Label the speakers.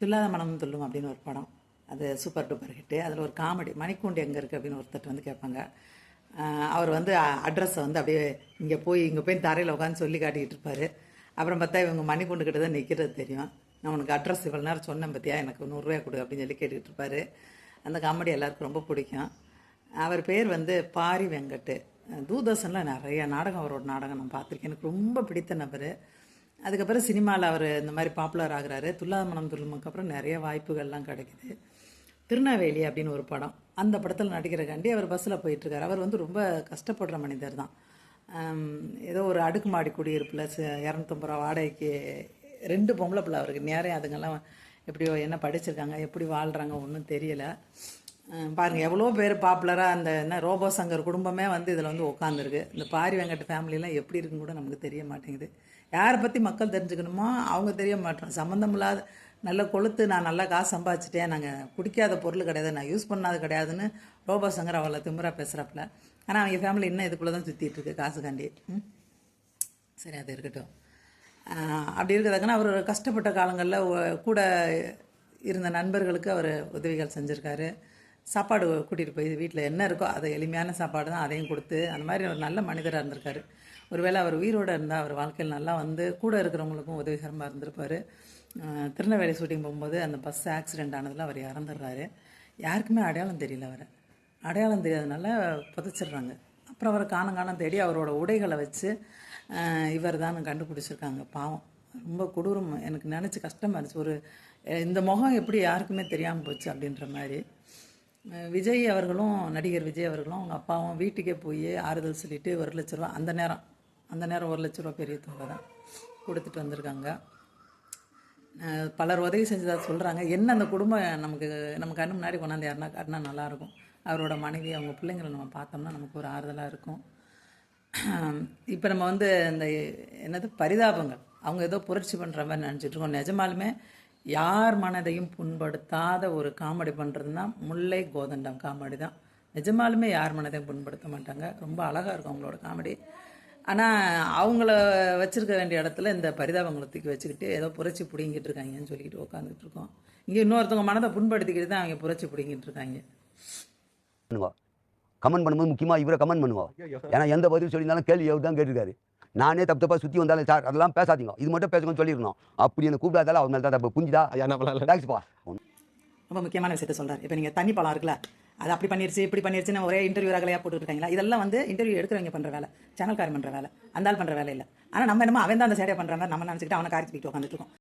Speaker 1: துல்லாத மனம் துள்ளும் அப்படின்னு ஒரு படம். அது சூப்பர் டூப்பர் ஹிட்டு. அதில் ஒரு காமெடி, மணிக்கூண்டு எங்கே இருக்குது அப்படின்னு ஒருத்தர் வந்து கேட்பாங்க. அவர் வந்து அட்ரஸை வந்து அப்படியே இங்கே போய் தரையில் உட்காந்து சொல்லி காட்டிக்கிட்டு இருப்பார். அப்புறம் பார்த்தா இவங்க மணிக்கூண்டு கிட்ட தான் நிற்கிறது தெரியும். நான் உனக்கு அட்ரஸ் இவ்வளோ நேரம் சொன்னேன் பார்த்தியா, எனக்கு 100 கொடு அப்படின்னு சொல்லி கேட்டுக்கிட்டு இருப்பார். அந்த காமெடி எல்லாருக்கும் ரொம்ப பிடிக்கும். அவர் பேர் வந்து பாரி வெங்கட். தூர்தர்ஷனில் நிறைய நாடகம், அவரோட நாடகம் நான் பார்த்துருக்கேன். எனக்கு ரொம்ப பிடித்த நபர். அதுக்கப்புறம் சினிமாவில் அவர் இந்த மாதிரி பாப்புலர் ஆகுறாரு. துல்லாத மனம் துள்ளுமுக்கு அப்புறம் நிறைய வாய்ப்புகள்லாம் கிடைக்குது. திருநெல்வேலி அப்படின்னு ஒரு படம், அந்த படத்தில் நடிக்கிறக்காண்டி அவர் பஸ்ஸில் போயிட்டுருக்கார். அவர் வந்து ரொம்ப கஷ்டப்படுற மனிதர் தான். ஏதோ ஒரு அடுக்குமாடி குடியிருப்பில் 250 ரூபா வாடகைக்கு 2 பொம்பளை பிள்ளை அவருக்கு. நேரம் அதுங்கெல்லாம் எப்படியோ என்ன படிச்சிருக்காங்க, எப்படி வாழ்கிறாங்க ஒன்றும் தெரியலை. பாருங்கள் எவ்வளோ பேர் பாப்புலராக அந்த என்ன ரோபோ சங்கர் குடும்பமே வந்து இதில் வந்து உட்காந்துருக்கு. இந்த பாரி வெங்கட் ஃபேமிலிலாம் எப்படி இருக்குன்னு கூட நமக்கு தெரிய மாட்டேங்குது. யாரை பற்றி மக்கள் தெரிஞ்சுக்கணுமோ அவங்க தெரிய மாட்டோம். சம்மந்தம் இல்லாத நல்ல கொளுத்து, நான் நல்லா காசு சம்பாதிச்சிட்டேன், நாங்கள் குடிக்காத பொருள் கிடையாது, நான் யூஸ் பண்ணாது கிடையாதுன்னு ரோபோ சங்கர் அவளை திமுறா பேசுகிறாப்புல. ஆனால் அவங்க ஃபேமிலி இன்னும் இதுக்குள்ளே தான் சுற்றிட்டு இருக்கு காசுக்காண்டி. சரி, அது இருக்கட்டும். அப்படி இருக்கிறதாங்கன்னா அவர் கஷ்டப்பட்ட காலங்களில் கூட இருந்த நண்பர்களுக்கு அவர் உதவிகள் செஞ்சுருக்காரு. சாப்பாடு கூட்டிகிட்டு போய் வீட்டில் என்ன இருக்கோ அதை எளிமையான சாப்பாடு தான், அதையும் கொடுத்து அந்த மாதிரி ஒரு நல்ல மனிதராக இருந்திருக்காரு. ஒருவேளை அவர் உயிரோடு இருந்தால் அவர் வாழ்க்கையில் நல்லா வந்து கூட இருக்கிறவங்களுக்கும் உதவிகரமாக இருந்திருப்பார். திருநெல்வேலி ஷூட்டிங் போகும்போது அந்த பஸ் ஆக்சிடெண்ட் ஆனதில் அவர் இறந்துடுறாரு. யாருக்குமே அடையாளம் தெரியல. அவரை அடையாளம் தெரியாதனால புதைச்சிடுறாங்க. அப்புறம் அவரை காணம் தேடி அவரோட உடைகளை வச்சு இவர் தான் கண்டுபிடிச்சிருக்காங்க. பாவம், ரொம்ப கொடூரம். எனக்கு நினச்சி கஷ்டமாக இருந்துச்சு. இந்த முகம் எப்படி யாருக்குமே தெரியாமல் போச்சு அப்படின்ற மாதிரி. விஜய் அவர்களும், நடிகர் விஜய் அவர்களும் அவங்க அப்பாவும் வீட்டுக்கே போய் ஆறுதல் சொல்லிவிட்டு 1 லட்ச ரூபா, அந்த நேரம் 1 லட்ச ரூபா பெரிய தொகை தான் கொடுத்துட்டு வந்திருக்காங்க. பலர் உதவி செஞ்சதாக சொல்கிறாங்க. என்ன அந்த குடும்பம் நம்ம கண்ணு முன்னாடி கொண்டாந்து யாருன்னா காட்டினா நல்லாயிருக்கும். அவரோட மனைவி, அவங்க பிள்ளைங்களை நம்ம பார்த்தோம்னா நமக்கு ஒரு ஆறுதலாக இருக்கும். இப்போ நம்ம வந்து இந்த என்னது பரிதாபங்கள், அவங்க ஏதோ புரட்சி பண்ணுற மாதிரி நினச்சிட்ருக்கோம். நிஜமாலுமே யார் மனதையும் புண்படுத்தாத ஒரு காமெடி பண்ணுறதுனா முல்லை கோதண்டம் காமெடி தான். நிஜமாலுமே யார் மனதையும் புண்படுத்த மாட்டாங்க. ரொம்ப அழகாக இருக்கும் அவங்களோட காமெடி. ஆனால் அவங்கள வச்சுருக்க வேண்டிய இடத்துல இந்த பரிதாபங்களை தூக்கி வச்சுக்கிட்டு ஏதோ புரட்சி பிடிங்கிட்டு இருக்காங்கன்னு சொல்லிக்கிட்டு உட்காந்துட்டு இருக்கோம். இங்கே இன்னொருத்தவங்க மனதை புண்படுத்திக்கிட்டு தான் அவங்க புரட்சி பிடிங்கிட்டு இருக்காங்க.
Speaker 2: கமெண்ட் பண்ணும்போது முக்கியமாக இவரை கமெண்ட் பண்ணுவோம். ஏன்னா எந்த பதில் சொல்லியிருந்தாலும் கேள்வி அவர் தான் கேட்டிருக்காரு. நானே தப்பாக சுற்றி வந்தாலும் சார் அதெல்லாம் பேசாதீங்க, இது மட்டும் பேசுங்கன்னு சொல்லிடணும். அப்படி எனக்கு கூப்பிடாதால அவர் மேலே தான் தப்பு. புரிஞ்சுதா? தேங்க்ஸ்ப்பா.
Speaker 1: ரொம்ப முக்கியமான விஷயத்த சொல்கிறார். இப்போ நீங்கள் தண்ணி பழம் இருக்குல்ல, அது அப்படி பண்ணிருச்சு இப்படி பண்ணிருச்சுன்னு ஒரே இன்டர்வியூ ரகலையாக போட்டுருக்காங்களா? இதெல்லாம் வந்து இன்டர்வியூ எடுக்கிறவங்க பண்ணுற வேலை, சேனல்காரன் பண்ணுற வேலை, அந்த ஆள் பண்ணுற வேலை இல்லை. ஆனால் நம்ம என்னமோ அவன் தான் அந்த சேடையை பண்ணுற மாதிரி நம்ம நினச்சிக்கிட்டு அவனை காரிச்சு போயிட்டு உட்காந்துட்டு இருக்கோம்.